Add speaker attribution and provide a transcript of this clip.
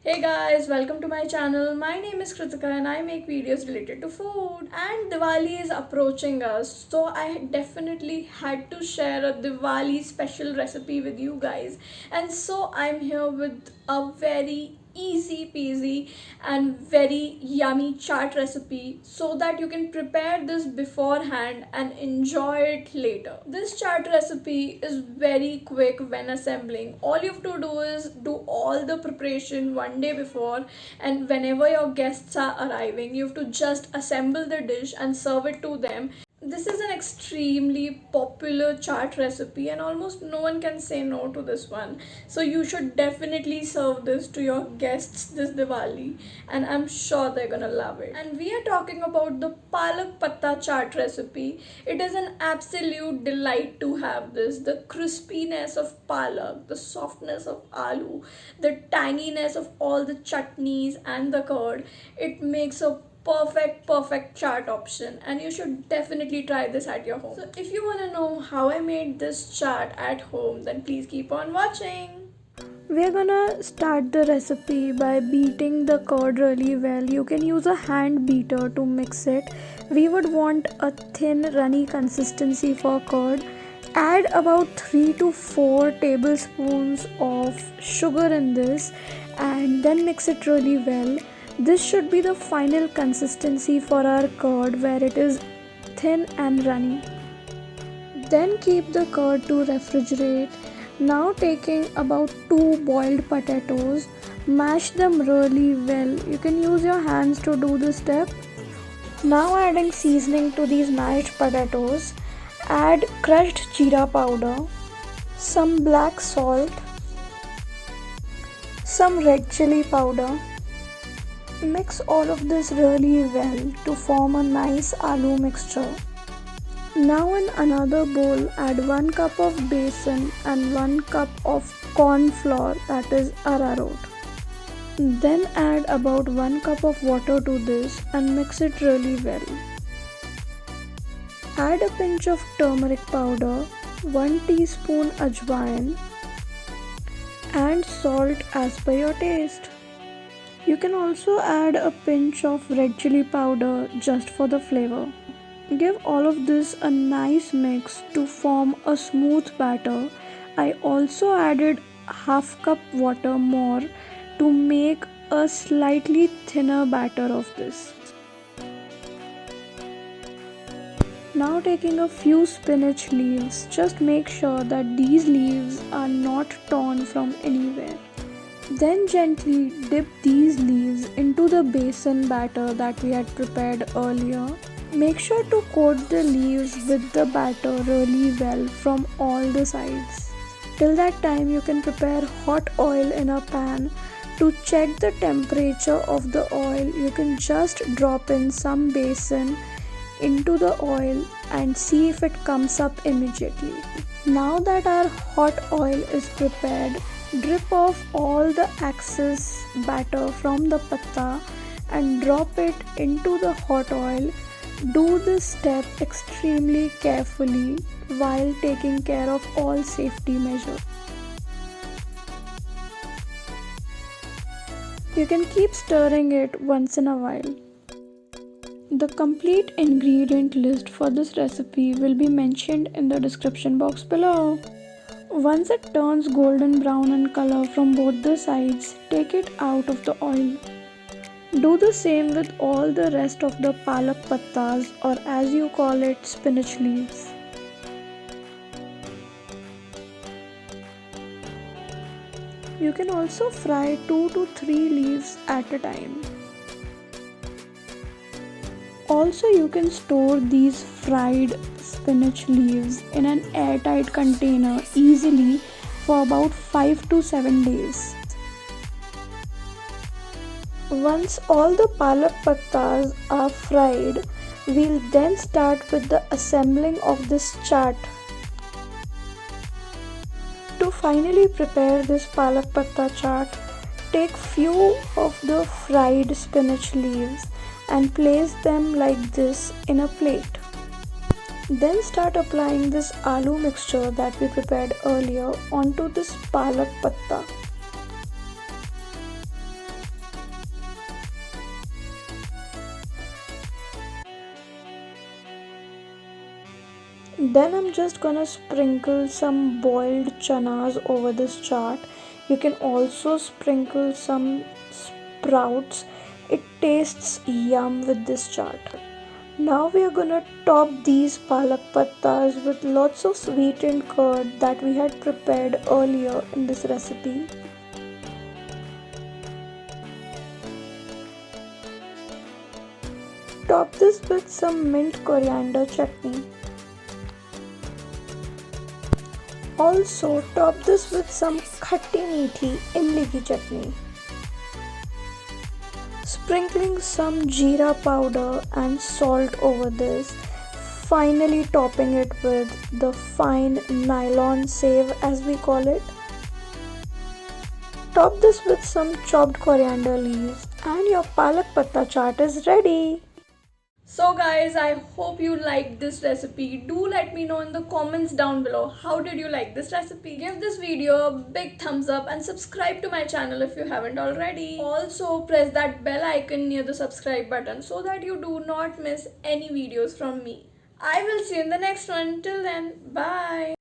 Speaker 1: Hey guys, welcome to my channel. My name is Kritika and I make videos related to food. And Diwali is approaching us, so I definitely had to share a Diwali special recipe with you guys. And so I'm here with a very easy peasy and very yummy chaat recipe so that you can prepare this beforehand and enjoy it later. This chaat recipe is very quick when assembling. All you have to do is do all the preparation one day before, and whenever your guests are arriving you have to just assemble the dish and serve it to them. This is an extremely popular chaat recipe and almost no one can say no to this one. So you should definitely serve this to your guests this Diwali and I'm sure they're gonna love it. And we are talking about the Palak Patta Chaat recipe. It is an absolute delight to have this. The crispiness of palak, the softness of aloo, the tanginess of all the chutneys and the curd. It makes a perfect chaat option and you should definitely try this at your home. So if you want to know how I made this chaat at home, then please keep on watching. We're gonna start the recipe by beating the curd really well. You can use a hand beater to mix it. We would want a thin runny consistency for curd. Add about 3 to 4 tablespoons of sugar in this and then mix it really well. This should be the final consistency for our curd where it is thin and runny. Then keep the curd to refrigerate. Now taking about 2 boiled potatoes, mash them really well. You can use your hands to do this step. Now adding seasoning to these mashed potatoes, add crushed jeera powder, some black salt, some red chilli powder. Mix all of this really well to form a nice aloo mixture. Now in another bowl add 1 cup of besan and 1 cup of corn flour, that is Ararot. Then add about 1 cup of water to this and mix it really well. Add a pinch of turmeric powder, 1 teaspoon ajwain and salt as per your taste. You can also add a pinch of red chilli powder just for the flavor. Give all of this a nice mix to form a smooth batter. I also added half cup water more to make a slightly thinner batter of this. Now taking a few spinach leaves, just make sure that these leaves are not torn from anywhere. Then gently dip these leaves into the besan batter that we had prepared earlier. Make sure to coat the leaves with the batter really well from all the sides. Till that time you can prepare hot oil in a pan. To check the temperature of the oil, you can just drop in some besan into the oil and see if it comes up immediately. Now that our hot oil is prepared, drip off all the excess batter from the patta and drop it into the hot oil. Do this step extremely carefully while taking care of all safety measures. You can keep stirring it once in a while. The complete ingredient list for this recipe will be mentioned in the description box below. Once it turns golden brown in color from both the sides, take it out of the oil. Do the same with all the rest of the palak pattas, or as you call it, spinach leaves. You can also fry 2 to 3 leaves at a time. Also, you can store these fried spinach leaves in an airtight container easily for about 5 to 7 days. Once all the palak pattas are fried, we'll then start with the assembling of this chaat. To finally prepare this palak patta chaat, take few of the fried spinach leaves and place them like this in a plate. Then start applying this aloo mixture that we prepared earlier onto this palak patta. Then I'm just gonna sprinkle some boiled chanas over this chaat. You can also sprinkle some sprouts. It tastes yum with this chaat. Now we are gonna top these palak pattas with lots of sweetened curd that we had prepared earlier in this recipe. Top this with some mint coriander chutney. Also top this with some khatti meethi imli ki chutney. Sprinkling some jeera powder and salt over this. Finally topping it with the fine nylon save as we call it. Top this with some chopped coriander leaves and your palak patta chaat is ready. So guys, I hope you liked this recipe. Do let me know in the comments down below how did you like this recipe. Give this video a big thumbs up and subscribe to my channel if you haven't already. Also press that bell icon near the subscribe button so that you do not miss any videos from me. I will see you in the next one. Till then, bye.